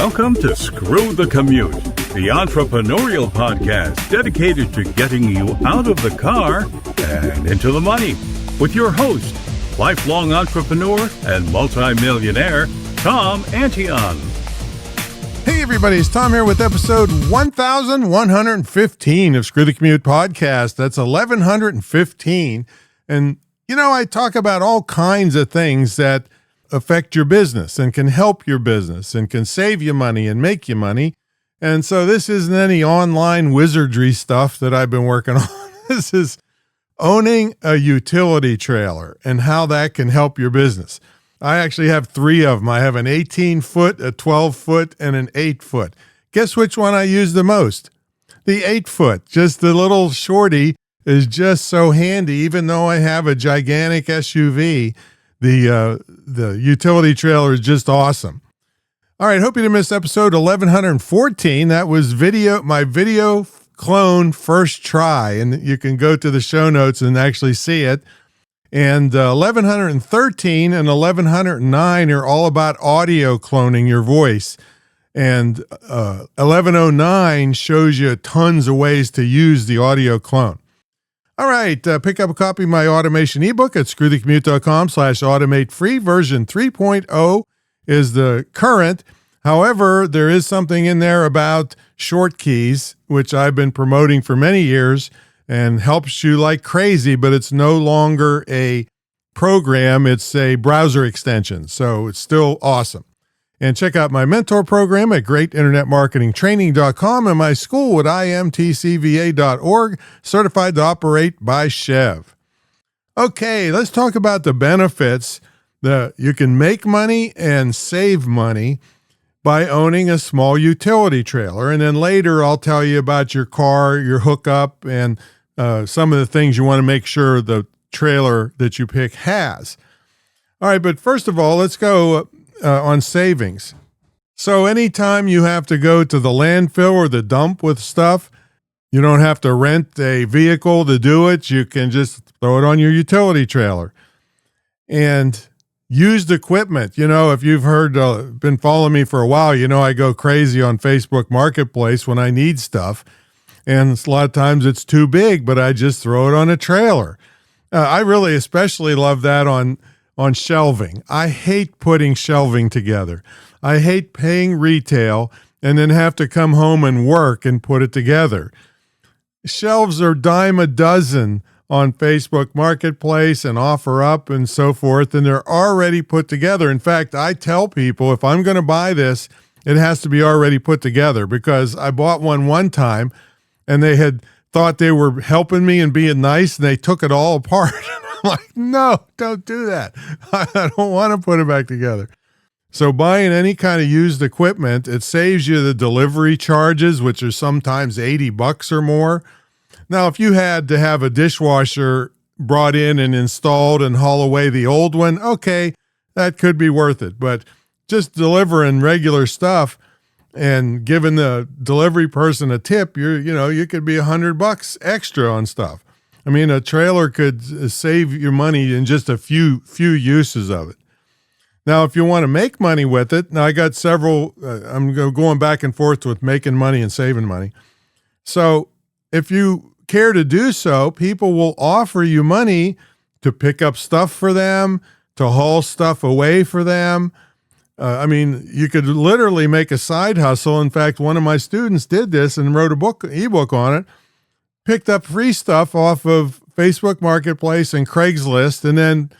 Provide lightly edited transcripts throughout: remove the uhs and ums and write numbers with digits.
Welcome to Screw the Commute, the entrepreneurial podcast dedicated to getting you out of the car and into the money. With your host, lifelong entrepreneur and multimillionaire, Tom Antion. Hey everybody, it's Tom here with episode 1115 of Screw the Commute podcast. That's 1115. And, I talk about all kinds of things that affect your business and can help your business and can save you money and make you money. And so this isn't any online wizardry stuff that I've been working on. This is owning a utility trailer and how that can help your business. I actually have three of them. I have an 18-foot, a 12-foot, and an 8-foot. Guess which one I use the most? The 8-foot. Just the little shorty is just so handy. Even though I have a gigantic SUV, the utility trailer is just awesome. All right, hope you didn't miss episode 1114. That was my video clone first try, and you can go to the show notes and actually see it. And 1113 and 1109 are all about audio cloning your voice. And 1109 shows you tons of ways to use the audio clone. All right, pick up a copy of my automation ebook at screwthecommute.com/automate free. Version 3.0 is the current. However, there is something in there about short keys, which I've been promoting for many years and helps you like crazy, but it's no longer a program. It's a browser extension. So it's still awesome. And check out my mentor program at greatinternetmarketingtraining.com and my school at imtcva.org, certified to operate by Chev. Okay, let's talk about the benefits that you can make money and save money by owning a small utility trailer. And then later I'll tell you about your car, your hookup, and some of the things you want to make sure the trailer that you pick has. All right, but first of all, let's go on savings. So anytime you have to go to the landfill or the dump with stuff, you don't have to rent a vehicle to do it. You can just throw it on your utility trailer. And used equipment, if you've been following me for a while, I go crazy on Facebook Marketplace when I need stuff. And a lot of times it's too big, but I just throw it on a trailer. I really especially love that on shelving. I hate putting shelving together. I hate paying retail and then have to come home and work and put it together. Shelves are dime a dozen on Facebook Marketplace and OfferUp and so forth, and they're already put together. In fact, I tell people if I'm going to buy this, it has to be already put together, because I bought one time and they had thought they were helping me and being nice, and they took it all apart. I'm like, no, don't do that. I don't want to put it back together. So buying any kind of used equipment, it saves you the delivery charges, which are sometimes $80 or more. Now, if you had to have a dishwasher brought in and installed and haul away the old one, okay, that could be worth it. But just delivering regular stuff and giving the delivery person a tip, you could be $100 extra on stuff. I mean, a trailer could save your money in just a few uses of it. Now, if you want to make money with it, now I got several, I'm going back and forth with making money and saving money. So if you care to do so, people will offer you money to pick up stuff for them, to haul stuff away for them. You could literally make a side hustle. In fact, one of my students did this and wrote ebook on it, picked up free stuff off of Facebook Marketplace and Craigslist, and then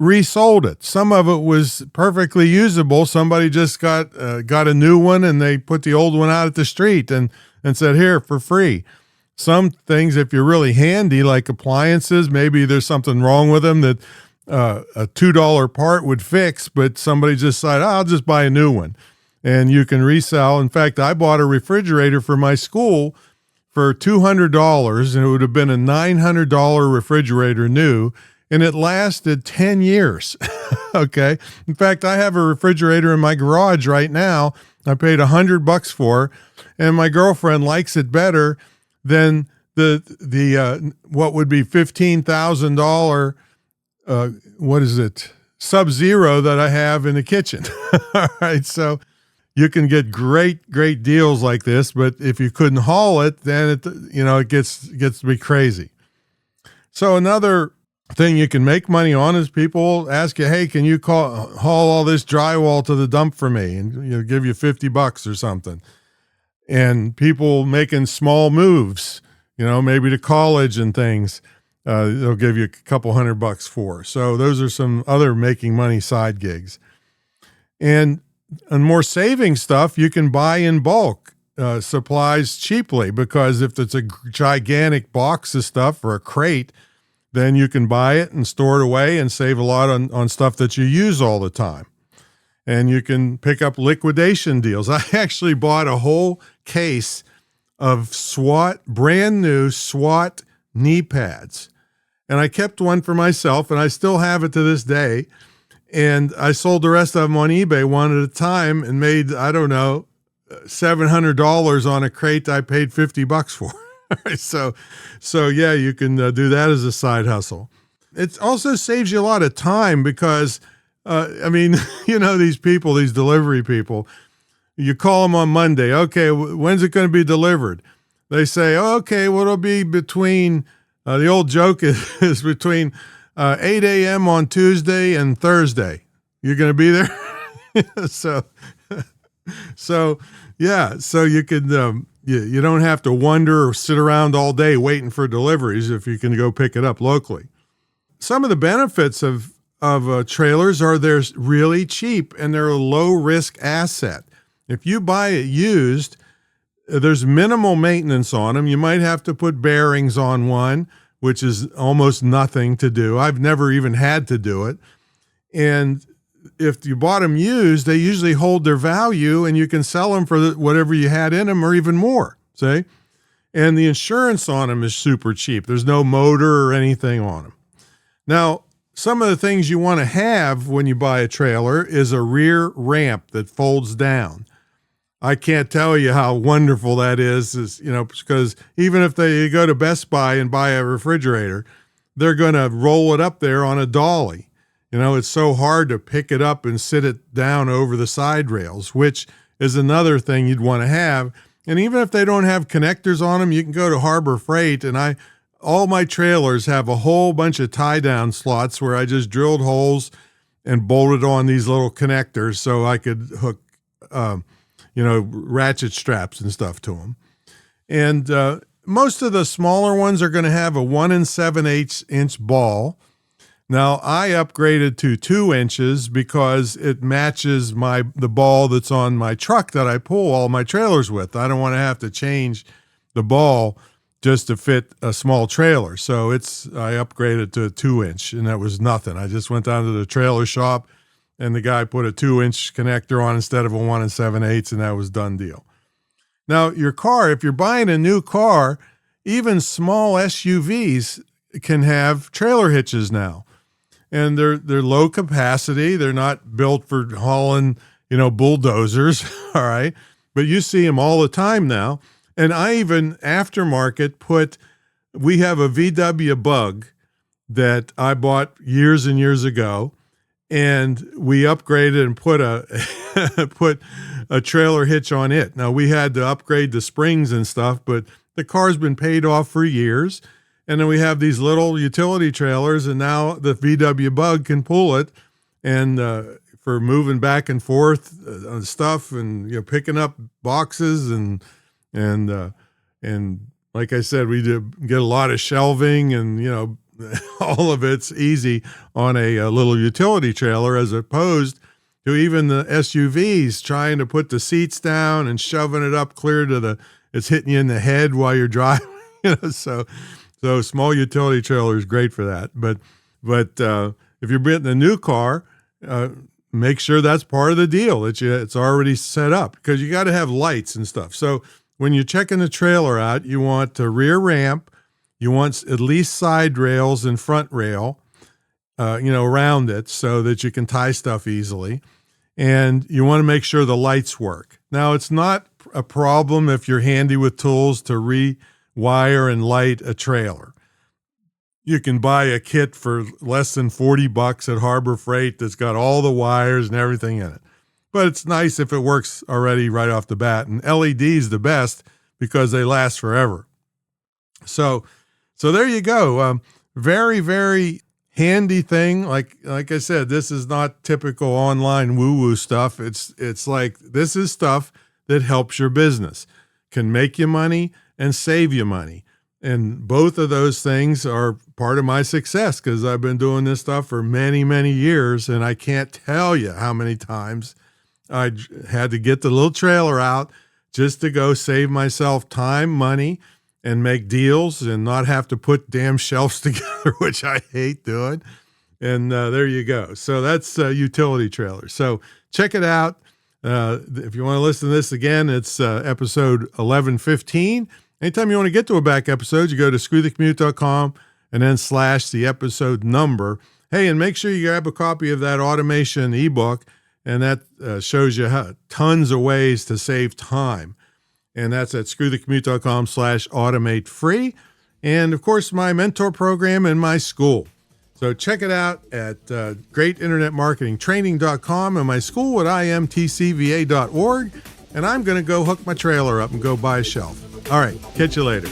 resold it. Some of it was perfectly usable. Somebody just got a new one and they put the old one out at the street and said, here, for free. Some things, if you're really handy, like appliances, maybe there's something wrong with them that a $2 part would fix, but somebody just decided, I'll just buy a new one. And you can resell. In fact, I bought a refrigerator for my school for $200, and it would have been a $900 refrigerator new, and it lasted 10 years. Okay. In fact, I have a refrigerator in my garage right now. I paid $100 for, and my girlfriend likes it better than the what would be $15,000 Sub-Zero that I have in the kitchen. All right. So you can get great deals like this, but if you couldn't haul it, then it gets to be crazy. So another thing you can make money on is people ask you, hey, can you haul all this drywall to the dump for me? And give you $50 or something. And people making small moves, maybe to college and things, they'll give you a couple $100 for. So those are some other making money side gigs. And more saving stuff, you can buy in bulk supplies cheaply, because if it's a gigantic box of stuff or a crate, then you can buy it and store it away and save a lot on stuff that you use all the time. And you can pick up liquidation deals. I actually bought a whole case of brand new SWAT knee pads. And I kept one for myself, and I still have it to this day. And I sold the rest of them on eBay one at a time and made, I don't know, $700 on a crate I paid $50 for. So yeah, you can do that as a side hustle. It also saves you a lot of time because, these people, these delivery people, you call them on Monday. Okay, when's it going to be delivered? They say, okay, well, it'll be between, the old joke is between 8 a.m. on Tuesday and Thursday. You're going to be there? So you could, you don't have to wonder or sit around all day waiting for deliveries if you can go pick it up locally. Some of the benefits of trailers are they're really cheap and they're a low-risk asset. If you buy it used, there's minimal maintenance on them. You might have to put bearings on one, which is almost nothing to do. I've never even had to do it. And if you bought them used, they usually hold their value and you can sell them for whatever you had in them or even more, see? And the insurance on them is super cheap. There's no motor or anything on them. Now, some of the things you want to have when you buy a trailer is a rear ramp that folds down. I can't tell you how wonderful that is, because even if you go to Best Buy and buy a refrigerator, they're going to roll it up there on a dolly. It's so hard to pick it up and sit it down over the side rails, which is another thing you'd want to have. And even if they don't have connectors on them, you can go to Harbor Freight, and all my trailers have a whole bunch of tie-down slots where I just drilled holes and bolted on these little connectors so I could hook, ratchet straps and stuff to them. And most of the smaller ones are going to have a 1 7/8 inch ball. Now, I upgraded to 2 inches because it matches the ball that's on my truck that I pull all my trailers with. I don't want to have to change the ball just to fit a small trailer. So I upgraded to a 2 inch, and that was nothing. I just went down to the trailer shop, and the guy put a 2 inch connector on instead of a 1 7/8, and that was done deal. Now, your car, if you're buying a new car, even small SUVs can have trailer hitches now. And they're low capacity. They're not built for hauling, bulldozers. All right. But you see them all the time now. And I even aftermarket we have a VW Bug that I bought years and years ago. And we upgraded and put a trailer hitch on it. Now we had to upgrade the springs and stuff, but the car's been paid off for years. And then we have these little utility trailers, and now the VW Bug can pull it, and for moving back and forth on stuff, and picking up boxes, and like I said, we get a lot of shelving, and all of it's easy on a little utility trailer, as opposed to even the SUVs trying to put the seats down and shoving it up clear to it's hitting you in the head while you're driving, So small utility trailer is great for that. But if you're getting a new car, make sure that's part of the deal, it's already set up, because you got to have lights and stuff. So when you're checking the trailer out, you want a rear ramp, you want at least side rails and front rail, around it so that you can tie stuff easily. And you want to make sure the lights work. Now, it's not a problem if you're handy with tools to rewire and light a trailer. You can buy a kit for less than $40 at Harbor Freight that's got all the wires and everything in it. but it's nice if it works already right off the bat. And LED's the best because they last forever. So there you go. Very, very handy thing. Like I said, this is not typical online woo-woo stuff. It's like, this is stuff that helps your business, can make you money and save you money. And both of those things are part of my success because I've been doing this stuff for many, many years. And I can't tell you how many times I had to get the little trailer out just to go save myself time, money, and make deals and not have to put damn shelves together, which I hate doing. And there you go. So that's a utility trailer. So check it out. If you want to listen to this again, it's episode 1115. Anytime you want to get to a back episode, you go to screwthecommute.com and then / the episode number. Hey, and make sure you grab a copy of that automation ebook, and that shows you tons of ways to save time. And that's at screwthecommute.com / automate free. And of course, my mentor program and my school. So check it out at greatinternetmarketingtraining.com and my school at imtcva.org. And I'm going to go hook my trailer up and go buy a shelf. All right. Catch you later.